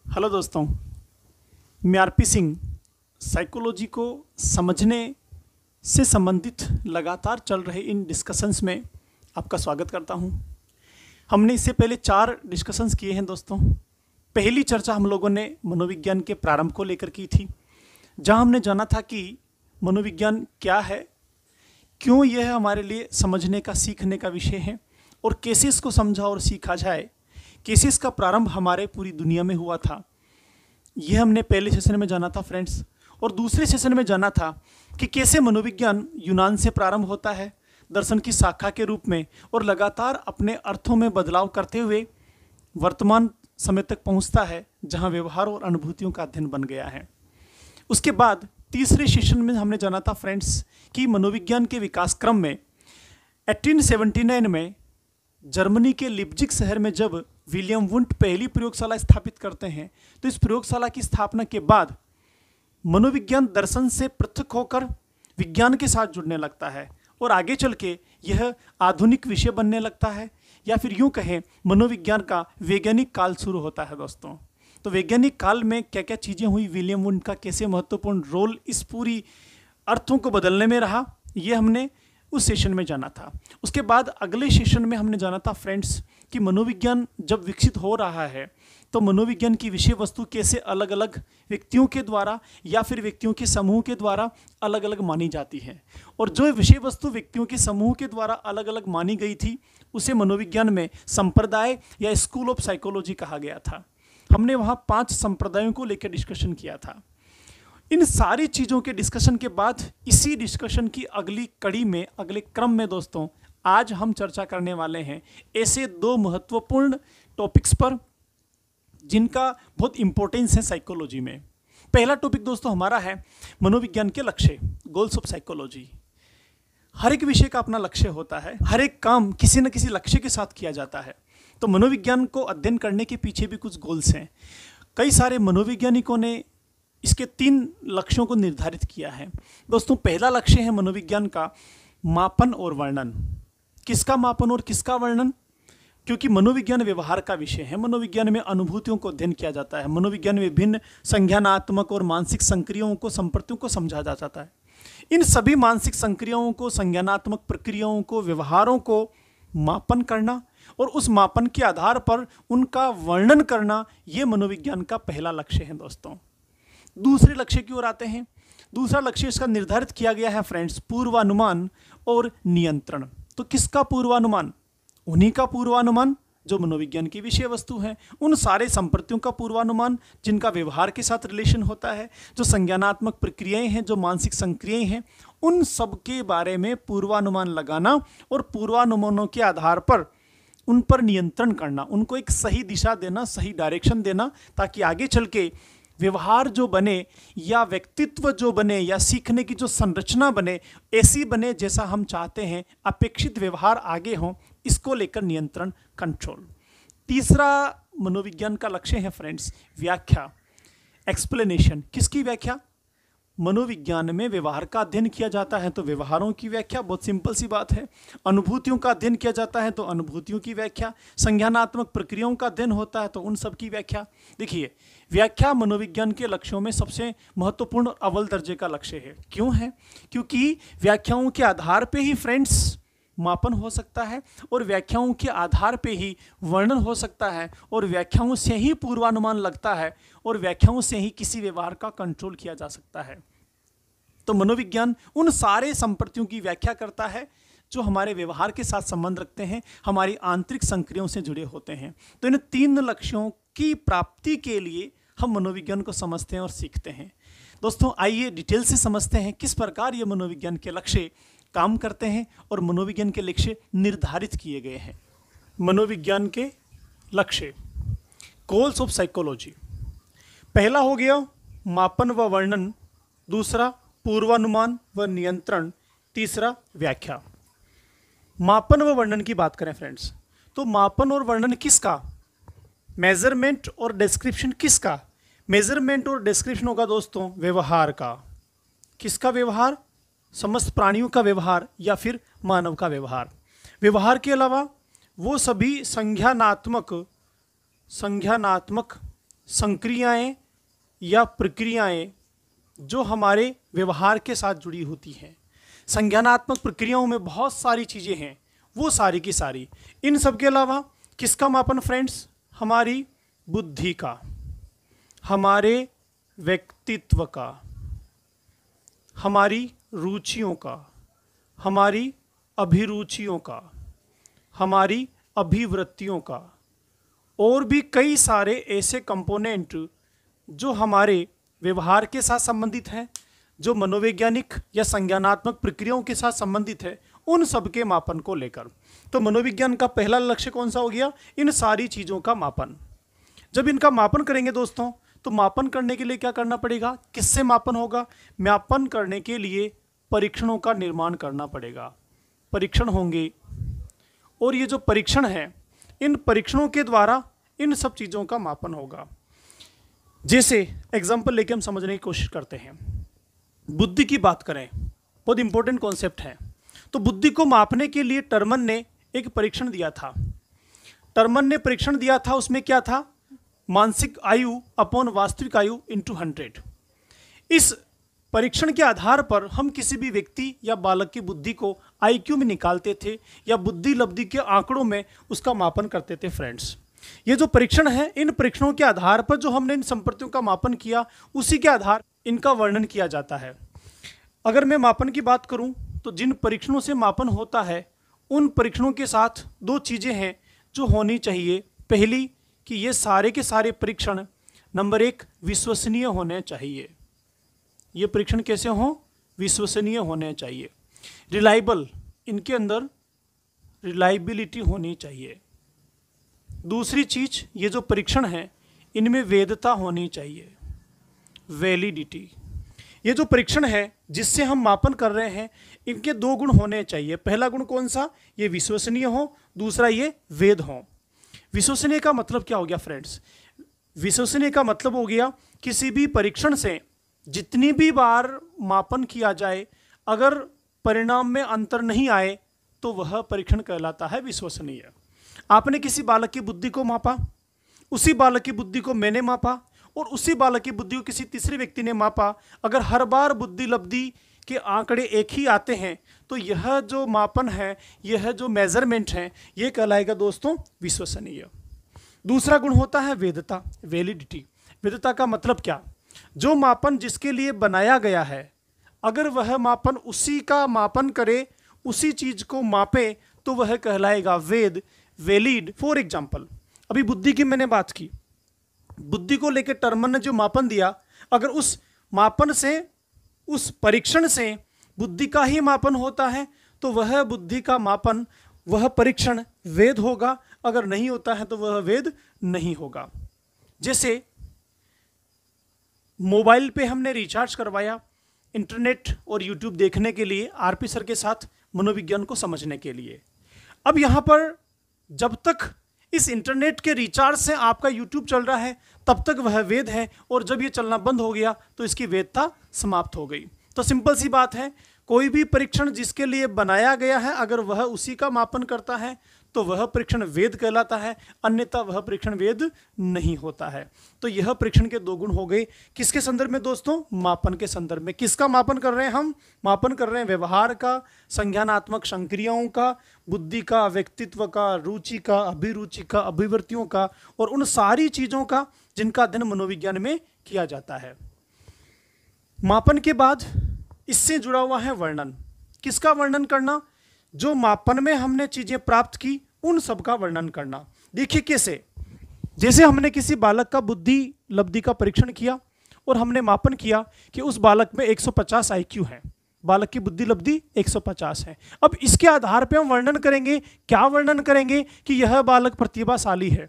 Hello दोस्तों, मैं RP Singh psychology को समझने से संबंधित लगातार चल रहे इन डिस्कशंस में आपका स्वागत करता हूं। हमने इससे पहले 4 डिस्कशंस किए हैं दोस्तों। पहली चर्चा हम लोगों ने मनोविज्ञान के प्रारंभ को लेकर की थी, जहां हमने जाना था कि मनोविज्ञान क्या है, क्यों यह हमारे लिए समझने का सीखने का विषय है और कैसे इसको समझा और सीखा जाए, कैसे इसका प्रारंभ हमारे पूरी दुनिया में हुआ था। यह हमने पहले सेशन में जाना था फ्रेंड्स। और दूसरे सेशन में जाना था कि कैसे मनोविज्ञान यूनान से प्रारंभ होता है दर्शन की शाखा के रूप में और लगातार अपने अर्थों में बदलाव करते हुए वर्तमान समय तक पहुंचता है, जहां व्यवहार और अनुभूतियों का अध्ययन बन गया है। उसके बाद तीसरे सेशन में हमने जाना था फ्रेंड्स कि मनोविज्ञान के विकास क्रम में 1879 में जर्मनी के लिप्जिग शहर में जब विलियम वुंट पहली प्रयोगशाला स्थापित करते हैं, तो इस प्रयोगशाला की स्थापना के बाद मनोविज्ञान दर्शन से पृथक होकर विज्ञान के साथ जुड़ने लगता है और आगे चल के यह आधुनिक विषय बनने लगता है, या फिर यूं कहें मनोविज्ञान का वैज्ञानिक काल शुरू होता है दोस्तों। तो वैज्ञानिक काल में क्या क्या चीज़ें हुई, विलियम वुंट का कैसे महत्वपूर्ण रोल इस पूरी अर्थों को बदलने में रहा, ये हमने उस सेशन में जाना था। उसके बाद अगले सेशन में हमने जाना था फ्रेंड्स कि मनोविज्ञान जब विकसित हो रहा है तो मनोविज्ञान की विषय वस्तु कैसे अलग अलग व्यक्तियों के द्वारा या फिर व्यक्तियों के समूह के द्वारा अलग अलग मानी जाती है, और जो विषय वस्तु व्यक्तियों के समूह के द्वारा अलग अलग मानी गई थी उसे मनोविज्ञान में संप्रदाय या स्कूल ऑफ साइकोलॉजी कहा गया था। हमने वहाँ 5 संप्रदायों को लेकर डिस्कशन किया था। इन सारी चीज़ों के डिस्कशन के बाद इसी डिस्कशन की अगली कड़ी में, अगले क्रम में दोस्तों, आज हम चर्चा करने वाले हैं ऐसे 2 महत्वपूर्ण टॉपिक्स पर जिनका बहुत इंपॉर्टेंस है साइकोलॉजी में। पहला टॉपिक दोस्तों हमारा है मनोविज्ञान के लक्ष्य, गोल्स ऑफ साइकोलॉजी। हर एक विषय का अपना लक्ष्य होता है, हर एक काम किसी न किसी लक्ष्य के साथ किया जाता है। तो मनोविज्ञान को अध्ययन करने के पीछे भी कुछ गोल्स हैं। कई सारे मनोवैज्ञानिकों ने इसके 3 लक्ष्यों को निर्धारित किया है दोस्तों। पहला लक्ष्य है मनोविज्ञान का मापन और वर्णन। किसका मापन और किसका वर्णन? क्योंकि मनोविज्ञान व्यवहार का विषय है। मनोविज्ञान में अनुभूतियों को अध्ययन किया जाता है। मनोविज्ञान में विभिन्न संज्ञानात्मक और मानसिक संक्रियाओं को, संप्रतियों को समझा जा जाता है। इन सभी मानसिक संक्रियाओं को, संज्ञानात्मक प्रक्रियाओं को, व्यवहारों को मापन करना और उस मापन के आधार पर उनका वर्णन करना, ये मनोविज्ञान का पहला लक्ष्य है दोस्तों। दूसरे लक्ष्य की ओर आते हैं। दूसरा लक्ष्य इसका निर्धारित किया गया है फ्रेंड्स, पूर्वानुमान और नियंत्रण। तो किसका पूर्वानुमान? उन्हीं का पूर्वानुमान जो मनोविज्ञान की विषय वस्तु है, उन सारे संप्रतियों का पूर्वानुमान जिनका व्यवहार के साथ रिलेशन होता है, जो संज्ञानात्मक प्रक्रियाएं हैं, जो मानसिक संक्रियाएं हैं, उन सब के बारे में पूर्वानुमान लगाना और पूर्वानुमानों के आधार पर उन पर नियंत्रण करना, उनको एक सही दिशा देना, सही डायरेक्शन देना, ताकि आगे चल के व्यवहार जो बने या व्यक्तित्व जो बने या सीखने की जो संरचना बने, ऐसी बने जैसा हम चाहते हैं, अपेक्षित व्यवहार आगे हों, इसको लेकर नियंत्रण, कंट्रोल। तीसरा मनोविज्ञान का लक्ष्य है फ्रेंड्स व्याख्या, एक्सप्लेनेशन। किसकी व्याख्या? मनोविज्ञान में व्यवहार का अध्ययन किया जाता है तो व्यवहारों की व्याख्या, बहुत सिंपल सी बात है। अनुभूतियों का अध्ययन किया जाता है तो अनुभूतियों की व्याख्या। संज्ञानात्मक प्रक्रियाओं का अध्ययन होता है तो उन सब की व्याख्या। देखिए, व्याख्या मनोविज्ञान के लक्ष्यों में सबसे महत्वपूर्ण अव्वल दर्जे का लक्ष्य है। क्यों है? क्योंकि व्याख्याओं के आधार पे ही फ्रेंड्स मापन हो सकता है, और व्याख्याओं के आधार पे ही वर्णन हो सकता है, और व्याख्याओं से ही पूर्वानुमान लगता है, और व्याख्याओं से ही किसी व्यवहार का कंट्रोल किया जा सकता है। तो मनोविज्ञान उन सारे संप्रतियों की व्याख्या करता है जो हमारे व्यवहार के साथ संबंध रखते हैं, हमारी आंतरिक संक्रियाओं से जुड़े होते हैं। तो इन 3 लक्ष्यों की प्राप्ति के लिए हम मनोविज्ञान को समझते हैं और सीखते हैं। दोस्तों आइए डिटेल से समझते हैं किस प्रकार ये मनोविज्ञान के लक्ष्य काम करते हैं और मनोविज्ञान के लक्ष्य निर्धारित किए गए हैं। मनोविज्ञान के लक्ष्य, गोल्स ऑफ साइकोलॉजी। पहला हो गया मापन व वर्णन, दूसरा पूर्वानुमान व नियंत्रण, तीसरा व्याख्या। मापन व वर्णन की बात करें फ्रेंड्स, तो मापन और वर्णन किसका? मेजरमेंट और डिस्क्रिप्शन किसका? मेजरमेंट और डिस्क्रिप्शन होगा दोस्तों व्यवहार का। किसका व्यवहार? समस्त प्राणियों का व्यवहार या फिर मानव का व्यवहार। व्यवहार के अलावा वो सभी संज्ञानात्मक संक्रियाएं या प्रक्रियाएं जो हमारे व्यवहार के साथ जुड़ी होती हैं। संज्ञानात्मक प्रक्रियाओं में बहुत सारी चीज़ें हैं, वो सारी की सारी। इन सब के अलावा किसका मापन फ्रेंड्स? हमारी बुद्धि का, हमारे व्यक्तित्व का, हमारी रुचियों का, हमारी अभिरुचियों का, हमारी अभिवृत्तियों का, और भी कई सारे ऐसे कंपोनेंट जो हमारे व्यवहार के साथ संबंधित हैं, जो मनोवैज्ञानिक या संज्ञानात्मक प्रक्रियाओं के साथ संबंधित है, उन सब के मापन को लेकर। तो मनोविज्ञान का पहला लक्ष्य कौन सा हो गया? इन सारी चीज़ों का मापन। जब इनका मापन करेंगे दोस्तों, तो मापन करने के लिए क्या करना पड़ेगा? किससे मापन होगा? मापन करने के लिए परीक्षणों का निर्माण करना पड़ेगा। परीक्षण होंगे, और ये जो परीक्षण है, इन परीक्षणों के द्वारा इन सब चीज़ों का मापन होगा। जैसे एग्जाम्पल लेके हम समझने की कोशिश करते हैं। बुद्धि की बात करें, बहुत इंपॉर्टेंट कॉन्सेप्ट है। तो बुद्धि को मापने के लिए टर्मन ने एक परीक्षण दिया था। टर्मन ने परीक्षण दिया था, उसमें क्या था? मानसिक आयु अपॉन वास्तविक आयु इंटू 100। इस परीक्षण के आधार पर हम किसी भी व्यक्ति या बालक की बुद्धि को IQ में निकालते थे या बुद्धि लब्धि के आंकड़ों में उसका मापन करते थे फ्रेंड्स। ये जो परीक्षण है, इन परीक्षणों के आधार पर जो हमने इन संपत्तियों का मापन किया, उसी के आधार इनका वर्णन किया जाता है। अगर मैं मापन की बात करूं, तो जिन परीक्षणों से मापन होता है, उन परीक्षणों के साथ दो चीज़ें हैं जो होनी चाहिए। पहली कि ये सारे के सारे परीक्षण नंबर 1 विश्वसनीय होने चाहिए। ये परीक्षण कैसे हों? विश्वसनीय होने चाहिए। रिलायबल, इनके अंदर रिलायबिलिटी होनी चाहिए। दूसरी चीज, ये जो परीक्षण है, इनमें वैधता होनी चाहिए, वैलिडिटी। ये जो परीक्षण है जिससे हम मापन कर रहे हैं, इनके दो गुण होने चाहिए। पहला गुण कौन सा? ये विश्वसनीय हो, दूसरा ये वैध हो। विश्वसनीय का मतलब क्या हो गया फ्रेंड्स? विश्वसनीय का मतलब हो गया किसी भी परीक्षण से जितनी भी बार मापन किया जाए, अगर परिणाम में अंतर नहीं आए तो वह परीक्षण कहलाता है विश्वसनीय। आपने किसी बालक की बुद्धि को मापा, उसी बालक की बुद्धि को मैंने मापा, और उसी बालक की बुद्धि को किसी तीसरे व्यक्ति ने मापा। अगर हर बार बुद्धि लब्धि के आंकड़े एक ही आते हैं, तो यह जो मापन है, यह जो मेजरमेंट है, यह कहलाएगा दोस्तों विश्वसनीय। दूसरा गुण होता है वैधता, वैलिडिटी। वैधता का मतलब क्या? जो मापन जिसके लिए बनाया गया है, अगर वह मापन उसी का मापन करे, उसी चीज को मापे, तो वह कहलाएगा वैध, वैलिड। फॉर एग्जाम्पल, अभी बुद्धि की मैंने बात की, बुद्धि को लेकर टर्मन ने जो मापन दिया, अगर उस मापन से, उस परीक्षण से बुद्धि का ही मापन होता है, तो वह बुद्धि का मापन, वह परीक्षण वैध होगा। अगर नहीं होता है तो वह वैध नहीं होगा। जैसे मोबाइल पे हमने रिचार्ज करवाया इंटरनेट और यूट्यूब देखने के लिए, आरपी सर के साथ मनोविज्ञान को समझने के लिए। अब यहाँ पर जब तक इस इंटरनेट के रिचार्ज से आपका यूट्यूब चल रहा है, तब तक वह वैध है, और जब ये चलना बंद हो गया तो इसकी वैधता समाप्त हो गई। तो सिंपल सी बात है, कोई भी परीक्षण जिसके लिए बनाया गया है, अगर वह उसी का मापन करता है तो वह परीक्षण वैध कहलाता है, अन्यथा वह परीक्षण वैध नहीं होता है। तो यह परीक्षण के दो गुण हो गए। किसके संदर्भ में दोस्तों? मापन के संदर्भ में। किसका मापन कर रहे हैं हम? मापन कर रहे हैं व्यवहार का, संज्ञानात्मक संक्रियाओं का, बुद्धि का, व्यक्तित्व का, रुचि का, अभिरुचि का, अभिवृत्तियों का, और उन सारी चीजों का जिनका अध्ययन मनोविज्ञान में किया जाता है। मापन के बाद इससे जुड़ा हुआ है वर्णन। किसका वर्णन करना? जो मापन में हमने चीजें प्राप्त की, उन सब का वर्णन करना। देखिए कैसे, जैसे हमने किसी बालक का बुद्धि लब्धि का परीक्षण किया और हमने मापन किया कि उस बालक में 150 IQ है, बालक की बुद्धि लब्धि 150 है। अब इसके आधार पे हम वर्णन करेंगे। क्या वर्णन करेंगे? कि यह बालक प्रतिभाशाली है,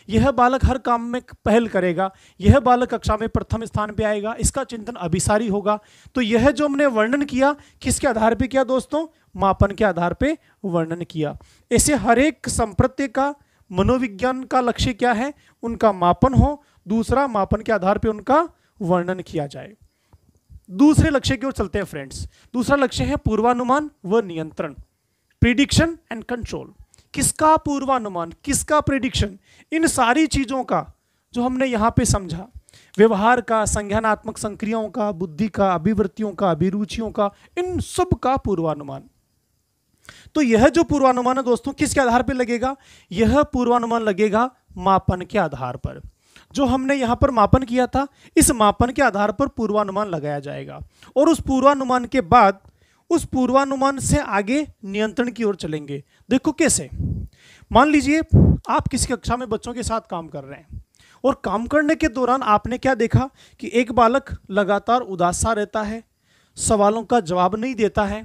यह बालक हर काम में पहल करेगा, यह बालक कक्षा में प्रथम स्थान पे आएगा, इसका चिंतन अभिसारी होगा। तो यह जो हमने वर्णन किया, किसके आधार पे किया दोस्तों? मापन के आधार पे वर्णन किया। ऐसे हर एक संप्रत्य का मनोविज्ञान का लक्ष्य क्या है? उनका मापन हो, दूसरा मापन के आधार पे उनका वर्णन किया जाए। दूसरे लक्ष्य की ओर चलते हैं फ्रेंड्स। दूसरा लक्ष्य है पूर्वानुमान व नियंत्रण, प्रिडिक्शन एंड कंट्रोल। किसका पूर्वानुमान, किसका प्रिडिक्शन? इन सारी चीजों का जो हमने यहाँ पे समझा, व्यवहार का, संज्ञानात्मक संक्रियाओं का, बुद्धि का, अभिवृत्तियों का, अभिरुचियों का, इन सब का पूर्वानुमान। तो यह जो पूर्वानुमान है दोस्तों किसके आधार पर लगेगा? यह पूर्वानुमान लगेगा मापन के आधार पर। जो हमने यहां पर मापन किया था, इस मापन के आधार पर पूर्वानुमान लगाया जाएगा और उस पूर्वानुमान के बाद उस पूर्वानुमान से आगे नियंत्रण की ओर चलेंगे। देखो कैसे, मान लीजिए आप किसी कक्षा में बच्चों के साथ काम कर रहे हैं और काम करने के दौरान आपने क्या देखा कि एक बालक लगातार उदास सा रहता है, सवालों का जवाब नहीं देता है।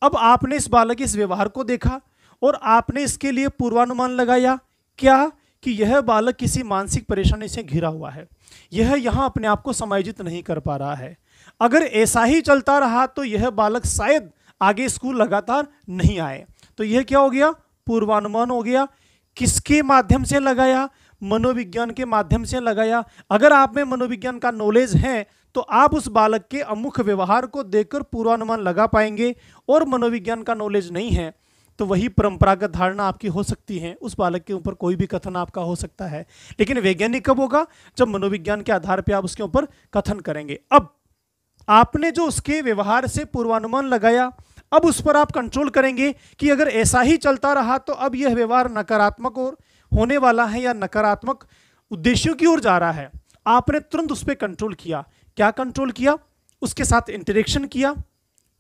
अब आपने इस बालक के इस व्यवहार को देखा और आपने इसके लिए पूर्वानुमान लगाया क्या? कि यह बालक किसी मानसिक परेशानी से घिरा हुआ है, यह यहाँ अपने आप को समायोजित नहीं कर पा रहा है। अगर ऐसा ही चलता रहा तो यह बालक शायद आगे स्कूल लगातार नहीं आए। तो यह क्या हो गया? पूर्वानुमान हो गया। किसके माध्यम से लगाया? मनोविज्ञान के माध्यम से लगाया। अगर आप में मनोविज्ञान का नॉलेज है तो आप उस बालक के अमुख व्यवहार को देखकर पूर्वानुमान लगा पाएंगे, और मनोविज्ञान का नॉलेज नहीं है तो वही परंपरागत धारणा आपकी हो सकती है, उस बालक के ऊपर कोई भी कथन आपका हो सकता है। लेकिन वैज्ञानिक कब होगा? जब मनोविज्ञान के आधार पर आप उसके ऊपर कथन करेंगे। अब आपने जो उसके व्यवहार से पूर्वानुमान लगाया, अब उस पर आप कंट्रोल करेंगे कि अगर ऐसा ही चलता रहा तो अब यह व्यवहार नकारात्मक और होने वाला है या नकारात्मक उद्देश्यों की ओर जा रहा है। आपने तुरंत उस पर कंट्रोल किया। क्या कंट्रोल किया? उसके साथ इंटरेक्शन किया,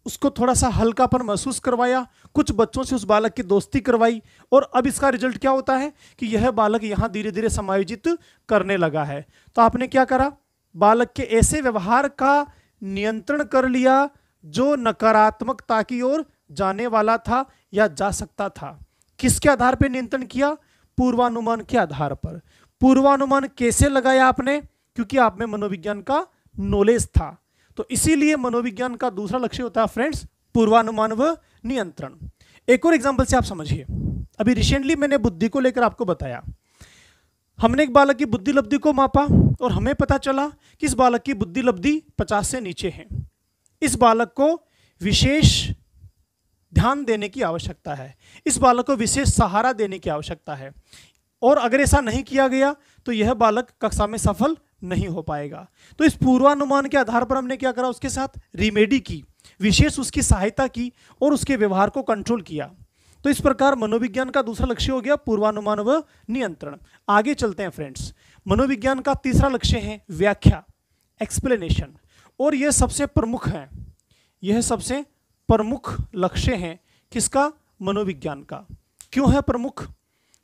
उसको थोड़ा सा हल्कापन महसूस करवाया, कुछ बच्चों से उस बालक की दोस्ती करवाई, और अब इसका रिजल्ट क्या होता है कि यह बालक यहाँ धीरे धीरे समायोजित करने लगा है। तो आपने क्या करा? बालक के ऐसे व्यवहार का नियंत्रण कर लिया जो नकारात्मकता की ओर जाने वाला था या जा सकता था। किसके आधार पर नियंत्रण किया? पूर्वानुमान के आधार पर। पूर्वानुमान कैसे लगाया आपने? क्योंकि आप में मनोविज्ञान का नॉलेज था। तो इसीलिए मनोविज्ञान का दूसरा लक्ष्य होता है फ्रेंड्स पूर्वानुमान व नियंत्रण। एक और एग्जांपल से आप समझिए। अभी रिसेंटली मैंने बुद्धि को लेकर आपको बताया, हमने एक बालक की बुद्धि लब्धि को मापा और हमें पता चला कि इस बालक की बुद्धि लब्धि 50 से नीचे है। इस बालक को विशेष ध्यान देने की आवश्यकता है, इस बालक को विशेष सहारा देने की आवश्यकता है, और अगर ऐसा नहीं किया गया तो यह बालक कक्षा में सफल नहीं हो पाएगा। तो इस पूर्वानुमान के आधार पर हमने क्या करा? उसके साथ रिमेडी की, विशेष उसकी सहायता की और उसके व्यवहार को कंट्रोल किया। तो इस प्रकार मनोविज्ञान का दूसरा लक्ष्य हो गया पूर्वानुमान व नियंत्रण। आगे चलते हैं फ्रेंड्स। मनोविज्ञान का तीसरा लक्ष्य है व्याख्या, एक्सप्लेनेशन, और यह सबसे प्रमुख है, यह सबसे प्रमुख लक्ष्य है किसका? मनोविज्ञान का। क्यों है प्रमुख?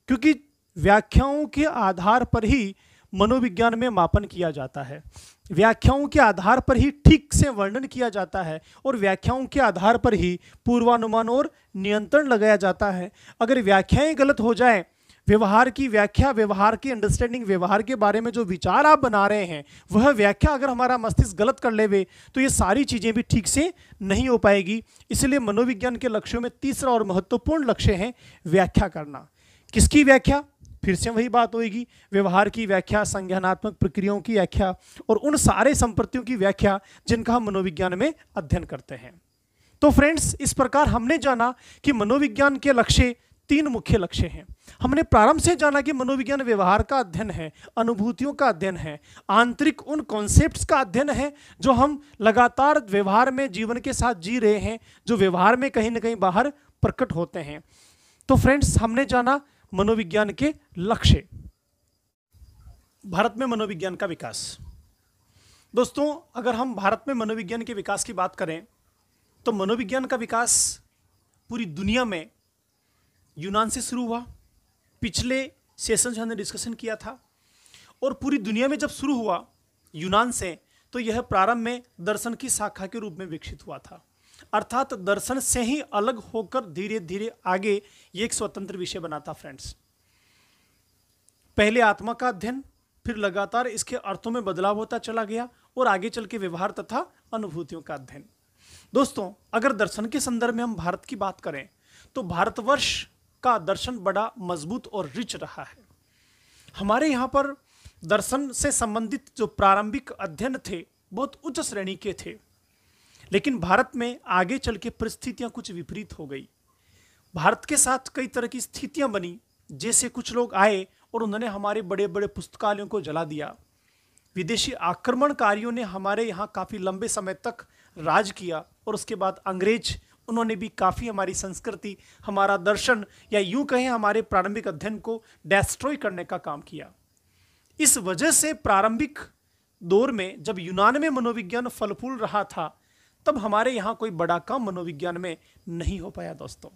क्योंकि व्याख्याओं के आधार पर ही मनोविज्ञान में मापन किया जाता है, व्याख्याओं के आधार पर ही ठीक से वर्णन किया जाता है, और व्याख्याओं के आधार पर ही पूर्वानुमान और नियंत्रण लगाया जाता है। अगर व्याख्याएं गलत हो जाए, व्यवहार की व्याख्या, व्यवहार की अंडरस्टैंडिंग, व्यवहार के बारे में जो विचार आप बना रहे हैं वह व्याख्या अगर हमारा मस्तिष्क गलत कर लेवे तो ये सारी चीज़ें भी ठीक से नहीं हो पाएगी। इसलिए मनोविज्ञान के लक्ष्यों में तीसरा और महत्वपूर्ण लक्ष्य है व्याख्या करना। किसकी व्याख्या? फिर से वही बात होगी, व्यवहार की व्याख्या, संज्ञानात्मक प्रक्रियाओं की व्याख्या और उन सारे संपत्तियों की व्याख्या जिनका हम मनोविज्ञान में अध्ययन करते हैं। तो फ्रेंड्स, इस प्रकार हमने जाना कि मनोविज्ञान के लक्ष्य 3 मुख्य लक्ष्य हैं। हमने प्रारंभ से जाना कि मनोविज्ञान व्यवहार का अध्ययन है, अनुभूतियों का अध्ययन है, आंतरिक उन कॉन्सेप्ट्स का अध्ययन है जो हम लगातार व्यवहार में जीवन के साथ जी रहे हैं, जो व्यवहार में कहीं ना कहीं बाहर प्रकट होते हैं। तो फ्रेंड्स, हमने जाना मनोविज्ञान के लक्ष्य। भारत में मनोविज्ञान का विकास। दोस्तों, अगर हम भारत में मनोविज्ञान के विकास की बात करें तो मनोविज्ञान का विकास पूरी दुनिया में यूनान से शुरू हुआ। पिछले सेशन से हमने डिस्कशन किया था, और पूरी दुनिया में जब शुरू हुआ यूनान से तो यह प्रारंभ में दर्शन की शाखा के रूप में विकसित हुआ था, अर्थात दर्शन से ही अलग होकर धीरे धीरे आगे ये एक स्वतंत्र विषय बना था। फ्रेंड्स, पहले आत्मा का अध्ययन, फिर लगातार इसके अर्थों में बदलाव होता चला गया और आगे चल के व्यवहार तथा अनुभूतियों का अध्ययन। दोस्तों, अगर दर्शन के संदर्भ में हम भारत की बात करें तो भारतवर्ष का दर्शन बड़ा मजबूत और रिच रहा है। हमारे यहाँ पर दर्शन से संबंधित जो प्रारंभिक अध्ययन थे बहुत उच्च श्रेणी के थे, लेकिन भारत में आगे चल के परिस्थितियां कुछ विपरीत हो गई। भारत के साथ कई तरह की स्थितियां बनी, जैसे कुछ लोग आए और उन्होंने हमारे बड़े बड़े पुस्तकालयों को जला दिया। विदेशी आक्रमणकारियों ने हमारे यहाँ काफ़ी लंबे समय तक राज किया और उसके बाद अंग्रेज, उन्होंने भी काफ़ी हमारी संस्कृति, हमारा दर्शन या यूं कहें हमारे प्रारंभिक अध्ययन को डिस्ट्रॉय करने का काम किया। इस वजह से प्रारंभिक दौर में जब यूनान में मनोविज्ञान फल फूल रहा था, तब हमारे यहाँ कोई बड़ा काम मनोविज्ञान में नहीं हो पाया। दोस्तों,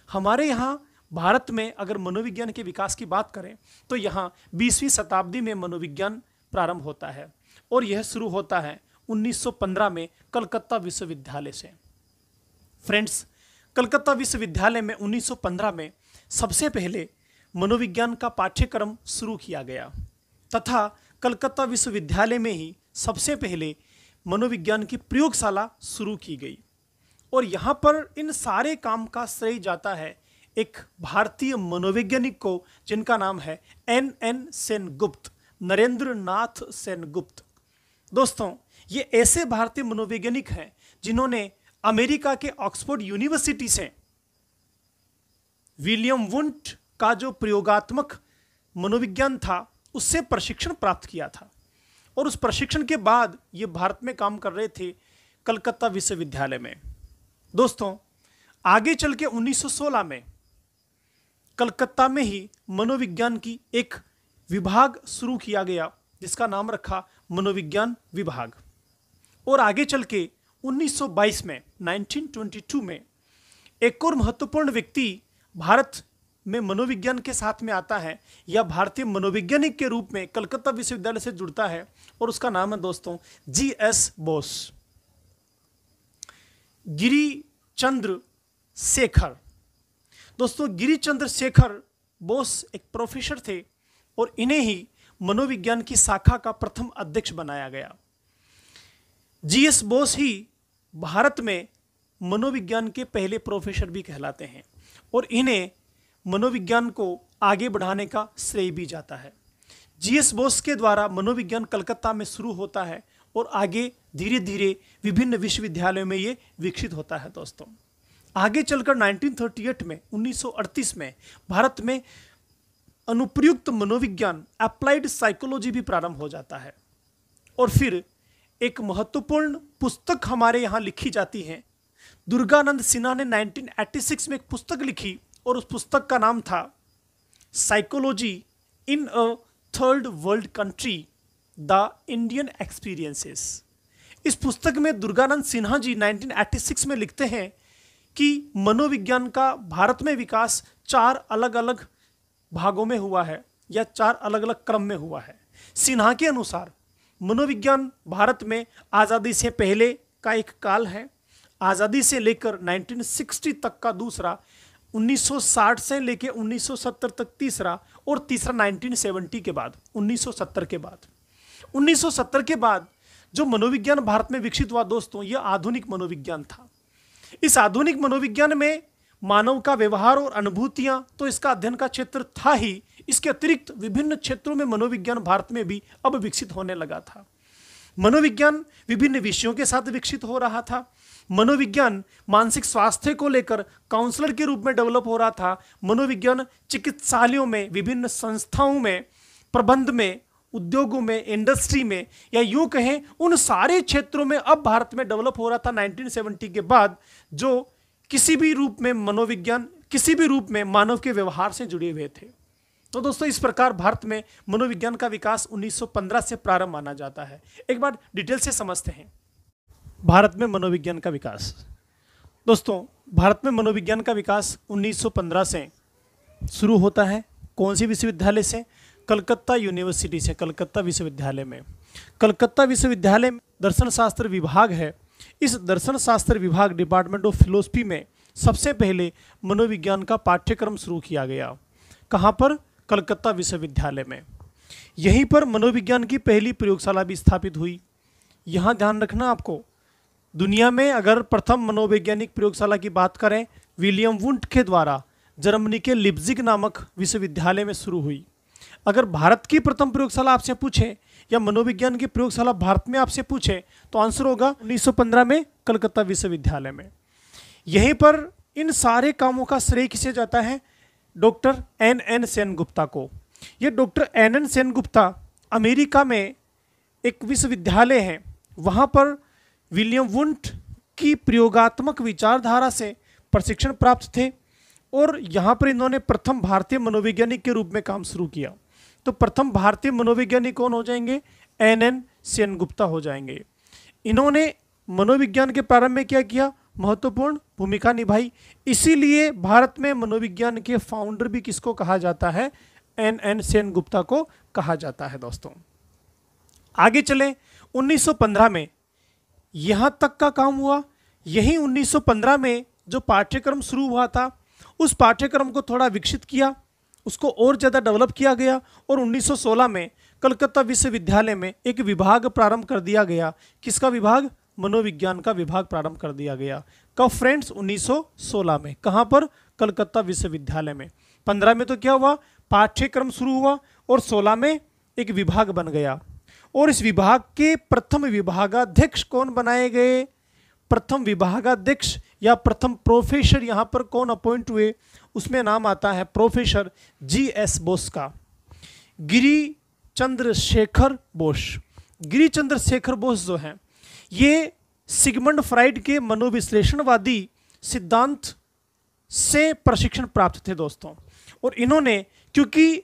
हमारे यहाँ भारत में अगर मनोविज्ञान के विकास की बात करें तो यहाँ 20वीं शताब्दी में मनोविज्ञान प्रारंभ होता है और यह शुरू होता है 1915 में कलकत्ता विश्वविद्यालय से। फ्रेंड्स, कलकत्ता विश्वविद्यालय में 1915 में सबसे पहले मनोविज्ञान का पाठ्यक्रम शुरू किया गया तथा कलकत्ता विश्वविद्यालय में ही सबसे पहले मनोविज्ञान की प्रयोगशाला शुरू की गई। और यहाँ पर इन सारे काम का श्रेय जाता है एक भारतीय मनोवैज्ञानिक को, जिनका नाम है NN सेनगुप्त, नरेंद्र नाथ सेनगुप्त। दोस्तों, ये ऐसे भारतीय मनोवैज्ञानिक हैं जिन्होंने अमेरिका के ऑक्सफोर्ड यूनिवर्सिटी से विलियम वुंट का जो प्रयोगात्मक मनोविज्ञान था उससे प्रशिक्षण प्राप्त किया था और उस प्रशिक्षण के बाद ये भारत में काम कर रहे थे कलकत्ता विश्वविद्यालय में। दोस्तों, आगे चल के 1916 में कलकत्ता में ही मनोविज्ञान की एक विभाग शुरू किया गया जिसका नाम रखा मनोविज्ञान विभाग। और आगे चल के 1922 में 1922 में एक और महत्वपूर्ण व्यक्ति भारत में मनोविज्ञान के साथ में आता है या भारतीय मनोवैज्ञानिक के रूप में कलकत्ता विश्वविद्यालय से जुड़ता है और उसका नाम है दोस्तों GS बोस, गिरिचंद्र शेखर। दोस्तों, गिरिचंद्र शेखर बोस एक प्रोफेसर थे और इन्हें ही मनोविज्ञान की शाखा का प्रथम अध्यक्ष बनाया गया। GS बोस ही भारत में मनोविज्ञान के पहले प्रोफेसर भी कहलाते हैं और इन्हें मनोविज्ञान को आगे बढ़ाने का श्रेय भी जाता है। GS बोस के द्वारा मनोविज्ञान कलकत्ता में शुरू होता है और आगे धीरे धीरे विभिन्न विश्वविद्यालयों में ये विकसित होता है। दोस्तों, आगे चलकर 1938 में 1938 में भारत में अनुप्रयुक्त मनोविज्ञान अप्लाइड साइकोलॉजी भी प्रारंभ हो जाता है और फिर एक महत्वपूर्ण पुस्तक हमारे यहाँ लिखी जाती है। दुर्गानंद सिन्हा ने 1986 में एक पुस्तक लिखी और उस पुस्तक का नाम था psychology in a third world country, the Indian experiences. इस पुस्तक में दुर्गानंद सिन्हा जी 1986 में लिखते हैं कि मनोविज्ञान का भारत में विकास 4 अलग अलग भागों में हुआ है या 4 अलग अलग क्रम में हुआ है। सिन्हा के अनुसार मनोविज्ञान भारत में आज़ादी से पहले का एक काल है, आज़ादी से लेकर 1960 तक का दूसरा, 1960 से लेकर 1970 तक तीसरा और तीसरा 1970 के बाद 1970 के बाद 1970 के बाद जो मनोविज्ञान भारत में विकसित हुआ दोस्तों, यह आधुनिक मनोविज्ञान था। इस आधुनिक मनोविज्ञान में मानव का व्यवहार और अनुभूतियां तो इसका अध्ययन का क्षेत्र था ही, इसके अतिरिक्त विभिन्न क्षेत्रों में मनोविज्ञान भारत में भी अब विकसित होने लगा था। मनोविज्ञान विभिन्न विषयों के साथ विकसित हो रहा था। मनोविज्ञान मानसिक स्वास्थ्य को लेकर काउंसलर के रूप में डेवलप हो रहा था। मनोविज्ञान चिकित्सालयों में, विभिन्न संस्थाओं में, प्रबंध में, उद्योगों में, इंडस्ट्री में या यूं कहें उन सारे क्षेत्रों में अब भारत में डेवलप हो रहा था 1970 के बाद, जो किसी भी रूप में मनोविज्ञान किसी भी रूप में मानव के व्यवहार से जुड़े हुए थे। तो दोस्तों, इस प्रकार भारत में मनोविज्ञान का विकास 1915 से प्रारंभ माना जाता है। एक बार डिटेल से समझते हैं भारत में मनोविज्ञान का विकास। दोस्तों, भारत में मनोविज्ञान का विकास 1915 से शुरू होता है। कौन सी विश्वविद्यालय से? कलकत्ता यूनिवर्सिटी से, कलकत्ता विश्वविद्यालय में। कलकत्ता विश्वविद्यालय में दर्शन शास्त्र विभाग है। इस दर्शन शास्त्र विभाग डिपार्टमेंट ऑफ फिलोसफी में सबसे पहले मनोविज्ञान का पाठ्यक्रम शुरू किया गया। कहाँ पर? कलकत्ता विश्वविद्यालय में। यहीं पर मनोविज्ञान की पहली प्रयोगशाला भी स्थापित हुई। यहाँ ध्यान रखना आपको, दुनिया में अगर प्रथम मनोवैज्ञानिक प्रयोगशाला की बात करें, विलियम वुंट के द्वारा जर्मनी के लिप्जिग नामक विश्वविद्यालय में शुरू हुई। अगर भारत की प्रथम प्रयोगशाला आपसे पूछे या मनोविज्ञान की प्रयोगशाला भारत में आपसे पूछे तो आंसर होगा 1915 में कलकत्ता विश्वविद्यालय में। यहीं पर इन सारे कामों का श्रेय किसे जाता है? डॉक्टर NN सेनगुप्ता को। ये डॉक्टर एन सेनगुप्ता अमेरिका में एक विश्वविद्यालय है, वहाँ पर विलियम वुंट की प्रयोगात्मक विचारधारा से प्रशिक्षण प्राप्त थे और यहाँ पर इन्होंने प्रथम भारतीय मनोवैज्ञानिक के रूप में काम शुरू किया। तो प्रथम भारतीय मनोवैज्ञानिक कौन हो जाएंगे? एन सेनगुप्ता हो जाएंगे। इन्होंने मनोविज्ञान के प्रारंभ में क्या किया? महत्वपूर्ण भूमिका निभाई। इसीलिए भारत में मनोविज्ञान के फाउंडर भी किसको कहा जाता है? एन सेनगुप्ता को कहा जाता है। दोस्तों आगे चले, 1915 में यहाँ तक का काम हुआ। यही 1915 में जो पाठ्यक्रम शुरू हुआ था उस पाठ्यक्रम को थोड़ा विकसित किया, उसको और ज़्यादा डेवलप किया गया और 1916 में कलकत्ता विश्वविद्यालय में एक विभाग प्रारंभ कर दिया गया। किसका विभाग? मनोविज्ञान का विभाग प्रारंभ कर दिया गया। कब फ्रेंड्स? 1916 में। कहाँ पर? कलकत्ता विश्वविद्यालय में। 15 में तो क्या हुआ? पाठ्यक्रम शुरू हुआ और 16 में एक विभाग बन गया। और इस विभाग के प्रथम विभागाध्यक्ष कौन बनाए गए? प्रथम विभागाध्यक्ष या प्रथम प्रोफेसर यहाँ पर कौन अपॉइंट हुए? उसमें नाम आता है प्रोफेसर GS बोस का, गिरी चंद्रशेखर बोस। गिरी चंद्रशेखर बोस जो हैं ये सिगमंड फ्राइड के मनोविश्लेषणवादी सिद्धांत से प्रशिक्षण प्राप्त थे दोस्तों। और इन्होंने, क्योंकि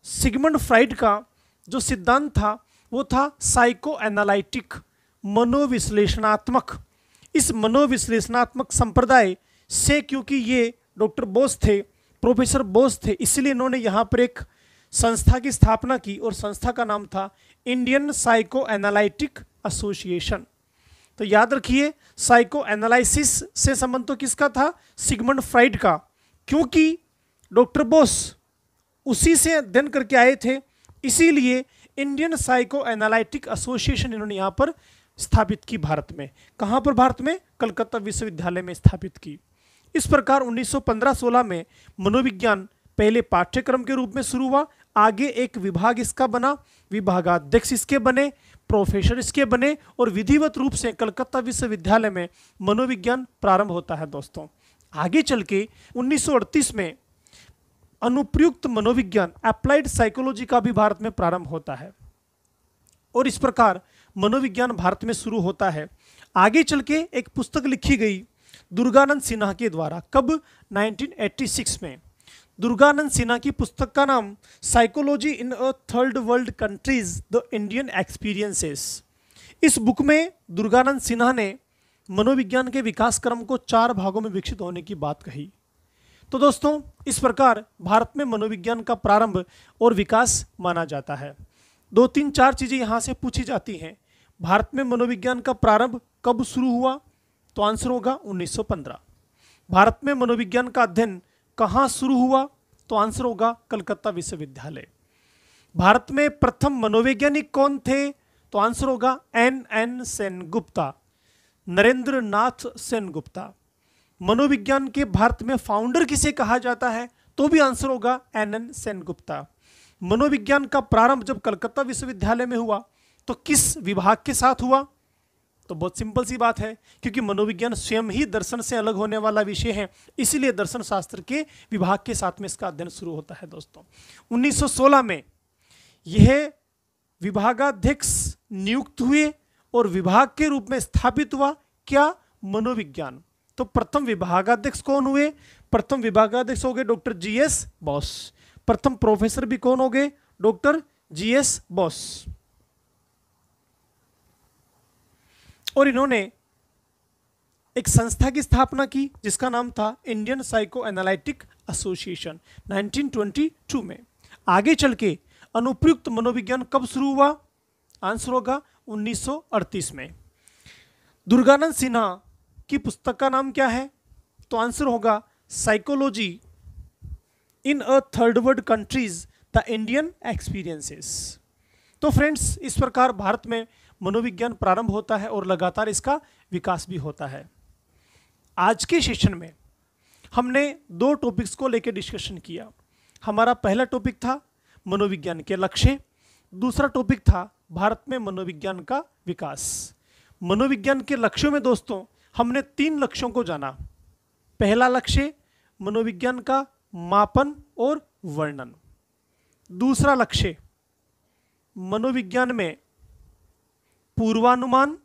सिगमंड फ्राइड का जो सिद्धांत था वो था साइको एनालिटिक, मनोविश्लेषणात्मक। इस मनोविश्लेषणात्मक संप्रदाय से क्योंकि ये डॉक्टर बोस थे, प्रोफेसर बोस थे, इसलिए इन्होंने यहाँ पर एक संस्था की स्थापना की और संस्था का नाम था इंडियन साइको एनालिटिक एसोसिएशन। तो याद रखिए, साइको एनालिसिस से संबंध तो किसका था? सिगमंड फ्राइड का, क्योंकि डॉक्टर बोस उसी से अध्ययन करके आए थे, इसीलिए इंडियन साइको एनालिटिक एसोसिएशन इन्होंने यहाँ पर स्थापित की भारत में। कहाँ पर? भारत में कलकत्ता विश्वविद्यालय में स्थापित की। इस प्रकार 1915-16 में मनोविज्ञान पहले पाठ्यक्रम के रूप में शुरू हुआ, आगे एक विभाग इसका बना, विभागाध्यक्ष इसके बने, प्रोफेसर इसके बने और विधिवत रूप से कलकत्ता विश्वविद्यालय में मनोविज्ञान प्रारंभ होता है। दोस्तों आगे चल के 1938 में अनुप्रयुक्त मनोविज्ञान अप्लाइड साइकोलॉजी का भी भारत में प्रारंभ होता है और इस प्रकार मनोविज्ञान भारत में शुरू होता है। आगे चल के एक पुस्तक लिखी गई दुर्गानंद सिन्हा के द्वारा। कब? 1986 में। दुर्गानंद सिन्हा की पुस्तक का नाम psychology in a third world countries the Indian experiences. इस बुक में दुर्गानंद सिन्हा ने मनोविज्ञान के विकास क्रम को 4 भागों में विकसित होने की बात कही। तो दोस्तों इस प्रकार भारत में मनोविज्ञान का प्रारंभ और विकास माना जाता है। 2, 3, 4 चीज़ें यहाँ से पूछी जाती हैं। भारत में मनोविज्ञान का प्रारंभ कब शुरू हुआ? तो आंसर होगा 1915। भारत में मनोविज्ञान का अध्ययन कहाँ शुरू हुआ? तो आंसर होगा कलकत्ता विश्वविद्यालय। भारत में प्रथम मनोवैज्ञानिक कौन थे? तो आंसर होगा एन सेनगुप्ता, नरेंद्र नाथ सेनगुप्ता। मनोविज्ञान के भारत में फाउंडर किसे कहा जाता है? तो भी आंसर होगा एन सेनगुप्ता। मनोविज्ञान का प्रारंभ जब कलकत्ता विश्वविद्यालय में हुआ तो किस विभाग के साथ हुआ? तो बहुत सिंपल सी बात है, क्योंकि मनोविज्ञान स्वयं ही दर्शन से अलग होने वाला विषय है, इसीलिए दर्शन शास्त्र के विभाग के साथ में इसका अध्ययन शुरू होता है। दोस्तों 1916 में यह विभागाध्यक्ष नियुक्त हुए और विभाग के रूप में स्थापित हुआ। क्या? मनोविज्ञान। तो प्रथम विभागाध्यक्ष कौन हुए? प्रथम विभागाध्यक्ष हो गए डॉक्टर GS बोस। प्रथम प्रोफेसर भी कौन हो गए? Doctor GS Bose. और इन्होंने एक संस्था की स्थापना की जिसका नाम था इंडियन साइको एनालिटिक एसोसिएशन 1922 में। आगे चल के अनुप्रयुक्त मनोविज्ञान कब शुरू हुआ? आंसर होगा 1938 में। दुर्गानंद सिन्हा की पुस्तक का नाम क्या है? तो आंसर होगा psychology in a third world countries the Indian experiences. तो फ्रेंड्स इस प्रकार भारत में मनोविज्ञान प्रारंभ होता है और लगातार इसका विकास भी होता है। आज के सेशन में हमने 2 टॉपिक्स को लेकर डिस्कशन किया। हमारा पहला टॉपिक था मनोविज्ञान के लक्ष्य, दूसरा टॉपिक था भारत में मनोविज्ञान का विकास। मनोविज्ञान के लक्ष्यों में दोस्तों हमने 3 लक्ष्यों को जाना। पहला लक्ष्य मनोविज्ञान का मापन और वर्णन, दूसरा लक्ष्य मनोविज्ञान में पूर्वानुमान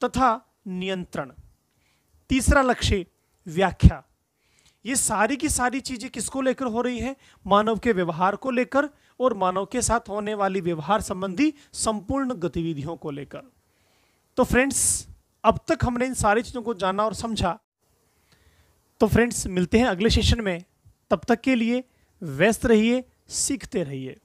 तथा नियंत्रण। तीसरा लक्ष्य व्याख्या। ये सारी की सारी चीजें किसको लेकर हो रही है? मानव के व्यवहार को लेकर और मानव के साथ होने वाली व्यवहार संबंधी संपूर्ण गतिविधियों को लेकर। तो फ्रेंड्स, अब तक हमने इन सारी चीजों को जाना और समझा। तो फ्रेंड्स, मिलते हैं अगले सेशन में। तब तक के लिए व्यस्त रहिए, सीखते रहिए।